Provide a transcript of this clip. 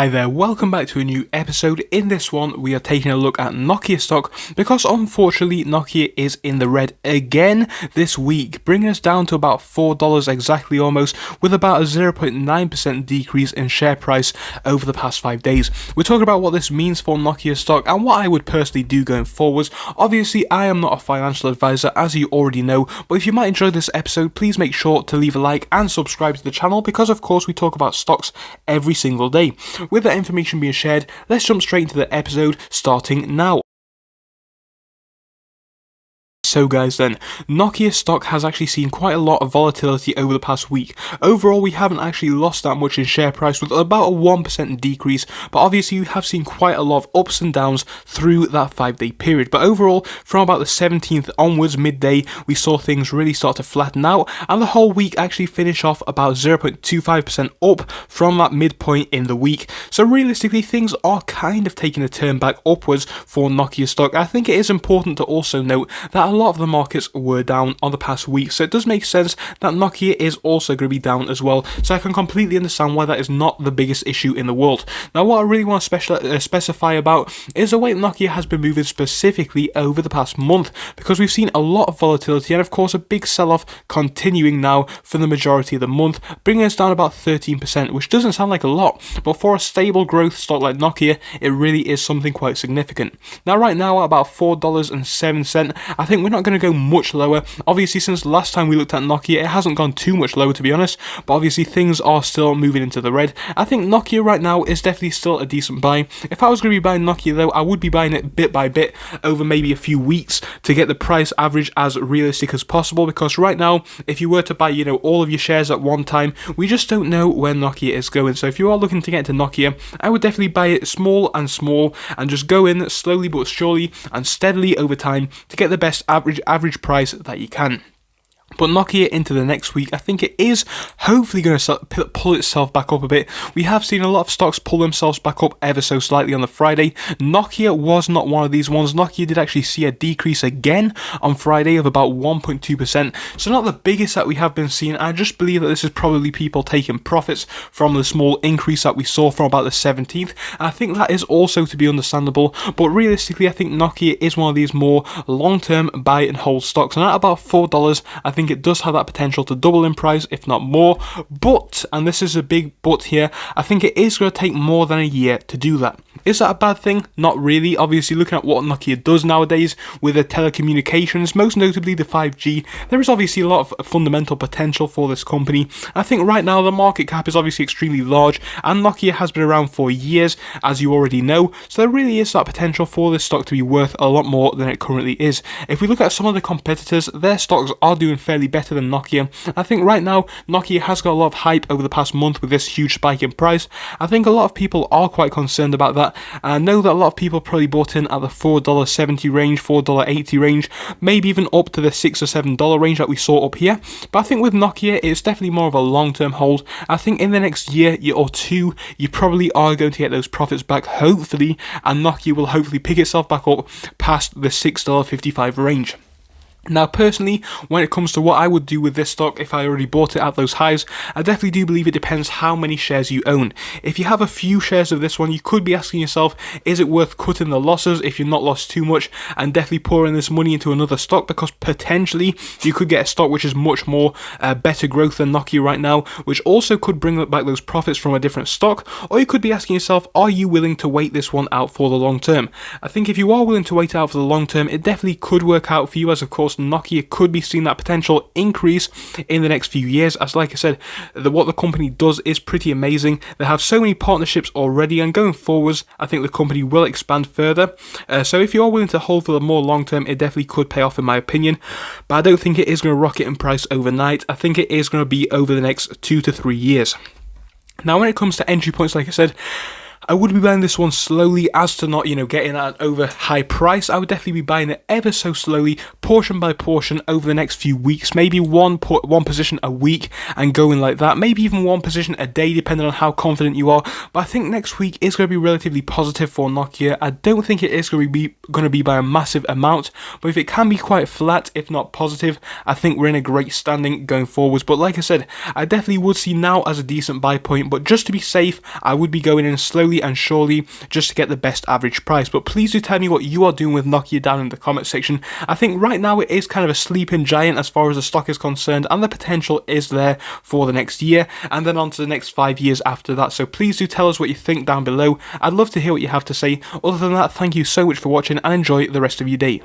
Hi there, welcome back to a new episode. In this one, we are taking a look at Nokia stock because unfortunately Nokia is in the red again this week, bringing us down to about $4 exactly almost, with about a 0.9% decrease in share price over the past 5 days. We're talking about what this means for Nokia stock and what I would personally do going forwards. Obviously, I am not a financial advisor, as you already know, but if you might enjoy this episode, please make sure to leave a like and subscribe to the channel because of course we talk about stocks every single day. With that information being shared, let's jump straight into the episode, starting now. So guys then, Nokia stock has actually seen quite a lot of volatility over the past week. Overall, we haven't actually lost that much in share price with about a 1% decrease, but obviously we have seen quite a lot of ups and downs through that 5-day period. But overall, from about the 17th onwards, midday, we saw things really start to flatten out, and the whole week actually finish off about 0.25% up from that midpoint in the week. So realistically, things are kind of taking a turn back upwards for Nokia stock. I think it is important to also note that a lot of the markets were down on the past week, so it does make sense that Nokia is also going to be down as well, so I can completely understand why that is not the biggest issue in the world. Now what I really want to specify about is the way Nokia has been moving specifically over the past month, because we've seen a lot of volatility and of course a big sell-off continuing now for the majority of the month, bringing us down about 13%, which doesn't sound like a lot, but for a stable growth stock like Nokia, it really is something quite significant. Now right now at about $4.07, I think we're not going to go much lower. Obviously, since last time we looked at Nokia, it hasn't gone too much lower to be honest, but obviously things are still moving into the red. I think Nokia right now is definitely still a decent buy. If I was going to be buying Nokia though, I would be buying it bit by bit over maybe a few weeks to get the price average as realistic as possible, because right now, if you were to buy, all of your shares at one time, we just don't know where Nokia is going. So if you are looking to get into Nokia, I would definitely buy it small and just go in slowly but surely and steadily over time to get the best average price that you can. But Nokia into the next week, I think it is hopefully going to pull itself back up a bit. We have seen a lot of stocks pull themselves back up ever so slightly on the Friday. Nokia was not one of these ones. Nokia did actually see a decrease again on Friday of about 1.2%. So not the biggest that we have been seeing. I just believe that this is probably people taking profits from the small increase that we saw from about the 17th. And I think that is also to be understandable. But realistically, I think Nokia is one of these more long-term buy and hold stocks. And at about $4, I think it does have that potential to double in price, if not more. But, and this is a big but here, I think it is going to take more than a year to do that. Is that a bad thing? Not really. Obviously, looking at what Nokia does nowadays with the telecommunications, most notably the 5G, there is obviously a lot of fundamental potential for this company. I think right now the market cap is obviously extremely large, and Nokia has been around for years, as you already know, so there really is that potential for this stock to be worth a lot more than it currently is. If we look at some of the competitors, their stocks are doing fairly better than Nokia. I think right now Nokia has got a lot of hype over the past month with this huge spike in price. I think a lot of people are quite concerned about that. I know that a lot of people probably bought in at the $4.70 range, $4.80 range, maybe even up to the $6 or $7 range that we saw up here. But I think with Nokia, it's definitely more of a long-term hold. I think in the next year or two, you probably are going to get those profits back, hopefully, and Nokia will hopefully pick itself back up past the $6.55 range. Now personally, when it comes to what I would do with this stock if I already bought it at those highs, I definitely do believe it depends how many shares you own. If you have a few shares of this one, you could be asking yourself, is it worth cutting the losses if you're not lost too much and definitely pouring this money into another stock, because potentially you could get a stock which is much more better growth than Nokia right now, which also could bring back those profits from a different stock. Or you could be asking yourself, are you willing to wait this one out for the long term? I think if you are willing to wait out for the long term, it definitely could work out for you, as of course Nokia could be seeing that potential increase in the next few years, as like I said, what the company does is pretty amazing. They have so many partnerships already, and going forwards I think the company will expand further, so if you are willing to hold for the more long term, it definitely could pay off in my opinion. But I don't think it is going to rocket in price overnight. I think it is going to be over the next 2 to 3 years. Now when it comes to entry points, like I said, I would be buying this one slowly as to not, get in at an over high price. I would definitely be buying it ever so slowly, portion by portion over the next few weeks, maybe one position a week and going like that, maybe even one position a day depending on how confident you are. But I think next week is going to be relatively positive for Nokia. I don't think it is going to be by a massive amount, but if it can be quite flat, if not positive, I think we're in a great standing going forwards. But like I said, I definitely would see now as a decent buy point, but just to be safe, I would be going in slowly slowly and surely just to get the best average price. But please do tell me what you are doing with Nokia down in the comment section. I think right now it is kind of a sleeping giant as far as the stock is concerned, and the potential is there for the next year and then on to the next 5 years after that. So please do tell us what you think down below. I'd love to hear what you have to say. Other than that, thank you so much for watching and enjoy the rest of your day.